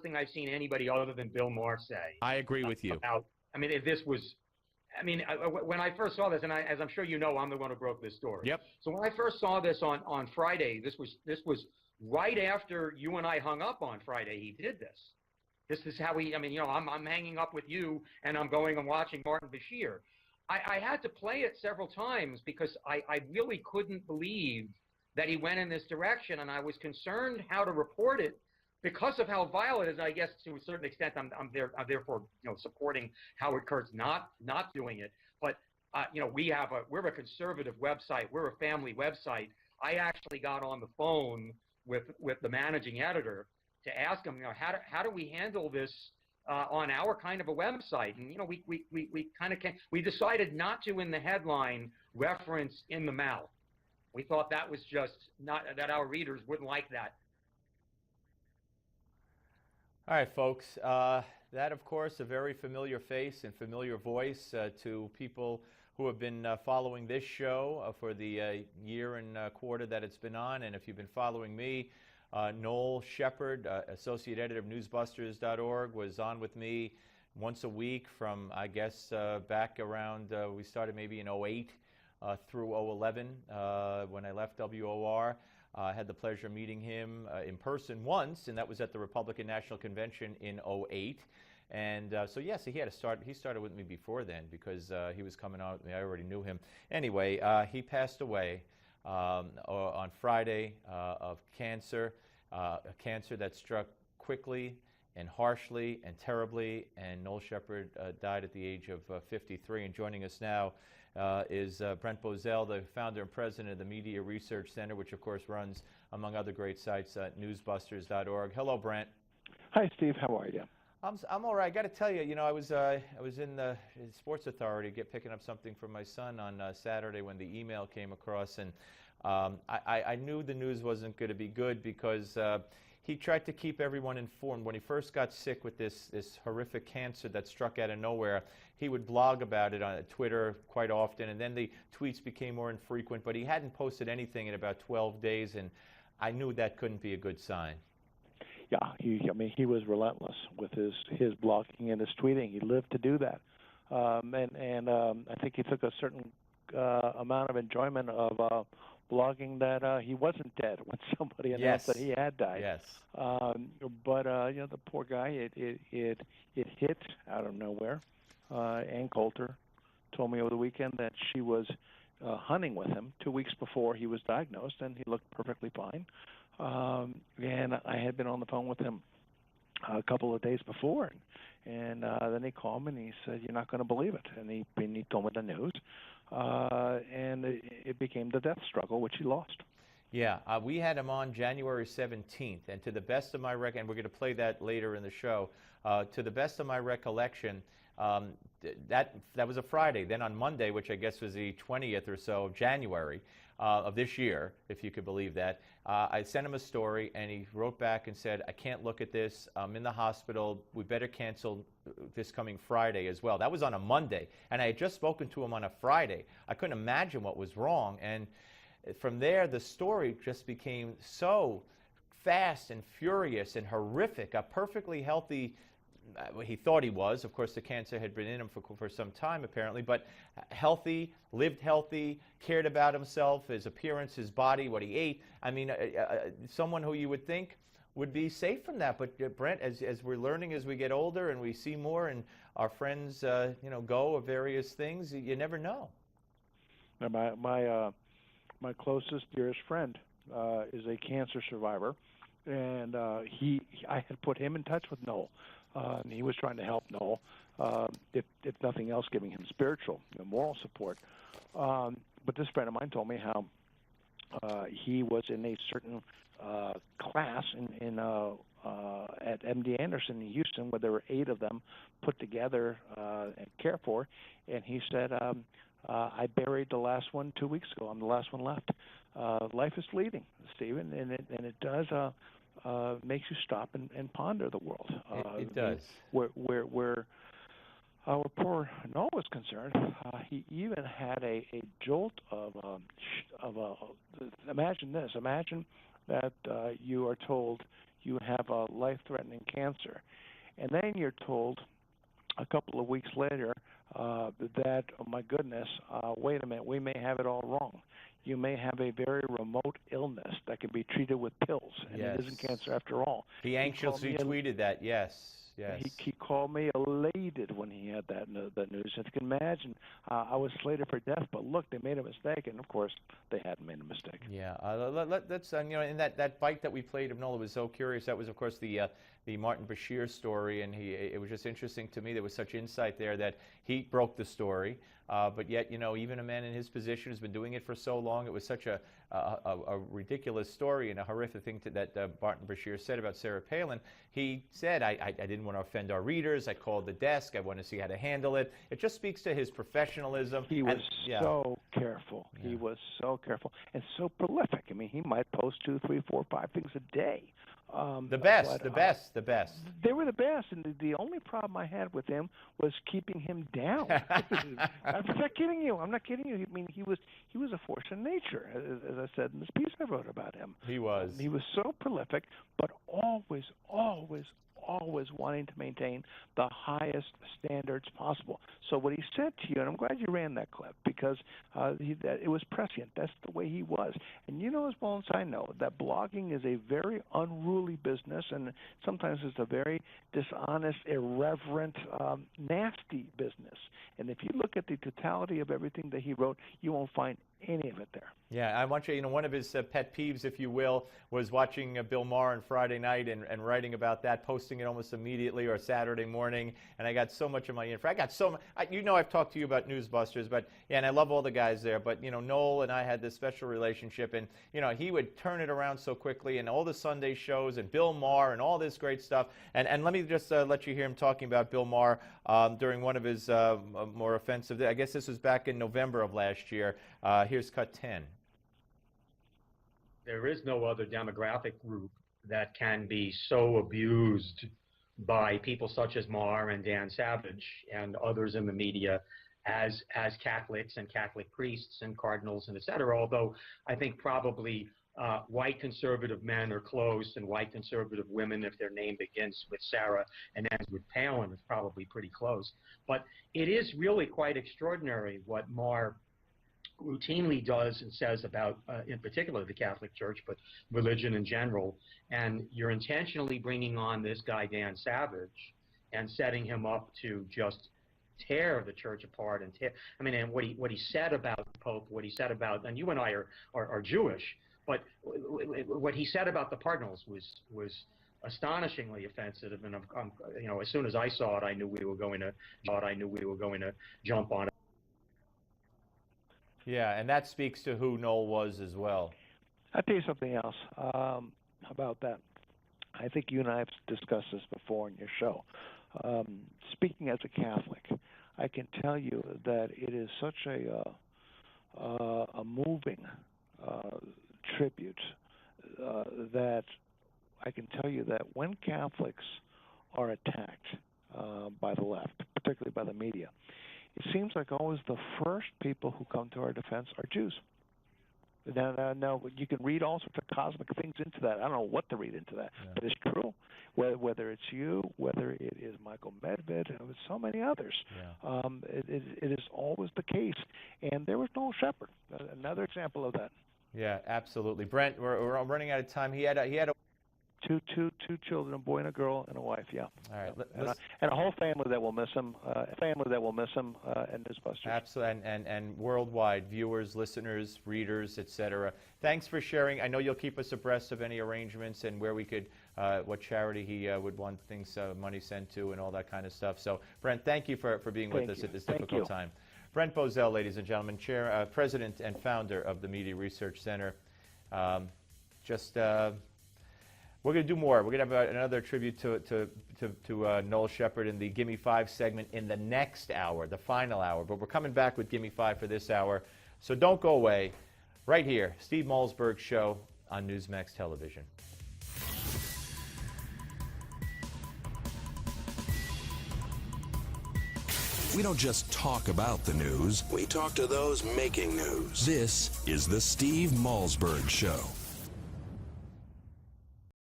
thing I've seen anybody other than Bill Maher say. I agree with you. About, I mean, if this was, I mean, when I first saw this, and as I'm sure you know, I'm the one who broke this story. Yep. So when I first saw this on Friday, this was right after you and I hung up on Friday. He did this. This is how I mean, you know, I'm hanging up with you, and I'm going and watching Martin Bashir. I had to play it several times because I really couldn't believe that he went in this direction, and I was concerned how to report it because of how vile it is. I guess to a certain extent, I'm therefore, you know, supporting Howard Kurtz not doing it. But you know, we're a conservative website. We're a family website. I actually got on the phone with the managing editor to ask him, you know, how do we handle this on our kind of a website? And you know, we decided not to in the headline reference In the Mouth. We thought that was just not that our readers wouldn't like that. All right, folks. That, of course, a very familiar face and familiar voice to people who have been following this show for the year and quarter that it's been on. And if you've been following me, Noel Sheppard, associate editor of newsbusters.org, was on with me once a week from, I guess, back around, we started maybe in 08 through 011 when I left WOR. I had the pleasure of meeting him in person once, and that was at the Republican National Convention in 08. And so, yes, he had to start. He started with me before then because he was coming out with me. I already knew him. Anyway, he passed away on Friday of cancer, a cancer that struck quickly and harshly and terribly. And Noel Sheppard died at the age of 53. And joining us now is Brent Bozell, the founder and president of the Media Research Center, which of course runs, among other great sites, newsbusters.org. Hello, Brent. Hi, Steve. How are you? I'm all right. I got to tell you, you know, I was in the Sports Authority picking up something for my son on Saturday when the email came across, and I knew the news wasn't going to be good because he tried to keep everyone informed. When he first got sick with this horrific cancer that struck out of nowhere, he would blog about it on Twitter quite often, and then the tweets became more infrequent, but he hadn't posted anything in about 12 days, and I knew that couldn't be a good sign. Yeah, he was relentless with his blogging and his tweeting. He lived to do that, and I think he took a certain amount of enjoyment of blogging that he wasn't dead when somebody announced that he had died. Yes. But you know, the poor guy, it hit out of nowhere. Ann Coulter told me over the weekend that she was hunting with him 2 weeks before he was diagnosed, and he looked perfectly fine. And I had been on the phone with him a couple of days before, and then he called me and he said, "You're not going to believe it," and he told me the news, and it became the death struggle, which he lost. Yeah, we had him on January 17th, and to the best of my recollection, and we're going to play that later in the show, to the best of my recollection, that was a Friday. Then on Monday, which I guess was the 20th or so of January of this year, if you could believe that, I sent him a story, and he wrote back and said, "I can't look at this. I'm in the hospital. We better cancel this coming Friday as well." That was on a Monday, and I had just spoken to him on a Friday. I couldn't imagine what was wrong, and from there, the story just became so fast and furious and horrific. A perfectly healthy, he thought he was. Of course, the cancer had been in him for some time, apparently, but healthy, lived healthy, cared about himself, his appearance, his body, what he ate. I mean, someone who you would think would be safe from that. But Brent, as we're learning as we get older and we see more and our friends, you know, go of various things, you never know. My closest, dearest friend is a cancer survivor, and I had put him in touch with Noel. And he was trying to help Noel, if nothing else, giving him spiritual and moral support. But this friend of mine told me how he was in a certain class at MD Anderson in Houston, where there were 8 of them put together and cared for, and he said, I buried the last one 2 weeks ago. I'm the last one left. Life is fleeting, Stephen, and it does makes you stop and ponder the world. It does. Where our poor Noel was concerned, he even had a jolt of imagine this. Imagine that you are told you have a life-threatening cancer. And then you're told a couple of weeks later that, oh my goodness, wait a minute, we may have it all wrong. You may have a very remote illness that can be treated with pills, and it isn't cancer after all. He anxiously tweeted that, yes. He called me elated when he had that news. If you can imagine, I was slated for death, but look, they made a mistake, and of course, they hadn't made a mistake. Yeah, let's in that bite that we played of Noel was so curious. That was, of course, the Martin Bashir story, and it was just interesting to me. There was such insight there that he broke the story, but yet, even a man in his position has been doing it for so long. It was such a ridiculous story and a horrific thing that Martin Bashir said about Sarah Palin. He said, I didn't want to offend our readers. I called the desk. I want to see how to handle it. It just speaks to his professionalism. He was so careful. Yeah. He was so careful and so prolific. I mean, he might post 2, 3, 4, 5 things a day. The best. They were the best, and the only problem I had with him was keeping him down. I'm not kidding you. I mean, he was a force of nature, as I said in this piece I wrote about him. He was. He was so prolific, but always wanting to maintain the highest standards possible. So what he said to you, and I'm glad you ran that clip, because it was prescient. That's the way he was. And you know as well as I know that blogging is a very unruly business, and sometimes it's a very dishonest, irreverent, nasty business. And if you look at the totality of everything that he wrote, you won't find any of it there. Yeah, I want you, one of his pet peeves, if you will, was watching Bill Maher on Friday night and writing about that, posting it almost immediately or Saturday morning, and I got so much of my info. I got so much, I've talked to you about Newsbusters, but and I love all the guys there, but Noel and I had this special relationship, and he would turn it around so quickly, and all the Sunday shows, and Bill Maher, and all this great stuff, and let me just let you hear him talking about Bill Maher during one of his more offensive, I guess this was back in November of last year. Here's cut 10. There is no other demographic group that can be so abused by people such as Maher and Dan Savage and others in the media as Catholics and Catholic priests and cardinals and et cetera, although I think probably white conservative men are close, and white conservative women, if their name begins with Sarah and ends with Palin, is probably pretty close. But it is really quite extraordinary what Maher routinely does and says about, in particular, the Catholic Church, but religion in general. And you're intentionally bringing on this guy, Dan Savage, and setting him up to just tear the church apart and tear. I mean, and what he said about the Pope, what he said about, and you and I are Jewish, but what he said about the Cardinals was astonishingly offensive. And as soon as I saw it, I knew we were going to jump on it. Yeah, and that speaks to who Noel was as well. I'll tell you something else about that. I think you and I have discussed this before in your show. Speaking as a Catholic, I can tell you that it is such a moving tribute that I can tell you that when Catholics are attacked by the left, particularly by the media, it seems like always the first people who come to our defense are Jews. Now, you can read all sorts of cosmic things into that. I don't know what to read into that, but it's true. Whether it's you, whether it is Michael Medved, and so many others, it is always the case. And there was Noel Sheppard, another example of that. Yeah, absolutely. Brent, we're running out of time. He had a Two children, a boy and a girl, and a wife. Yeah. All right. And a whole family that will miss him. And Newsbusters. Absolutely. And worldwide viewers, listeners, readers, etc. Thanks for sharing. I know you'll keep us abreast of any arrangements and where we could, what charity he would want things, money sent to, and all that kind of stuff. So, Brent, thank you for being with us at this difficult time. Brent Bozell, ladies and gentlemen, president and founder of the Media Research Center. We're going to do more. We're going to have another tribute to Noel Sheppard in the Gimme 5 segment in the next hour, the final hour. But we're coming back with Gimme 5 for this hour. So don't go away. Right here, Steve Malzberg's show on Newsmax Television. We don't just talk about the news. We talk to those making news. This is the Steve Malzberg Show.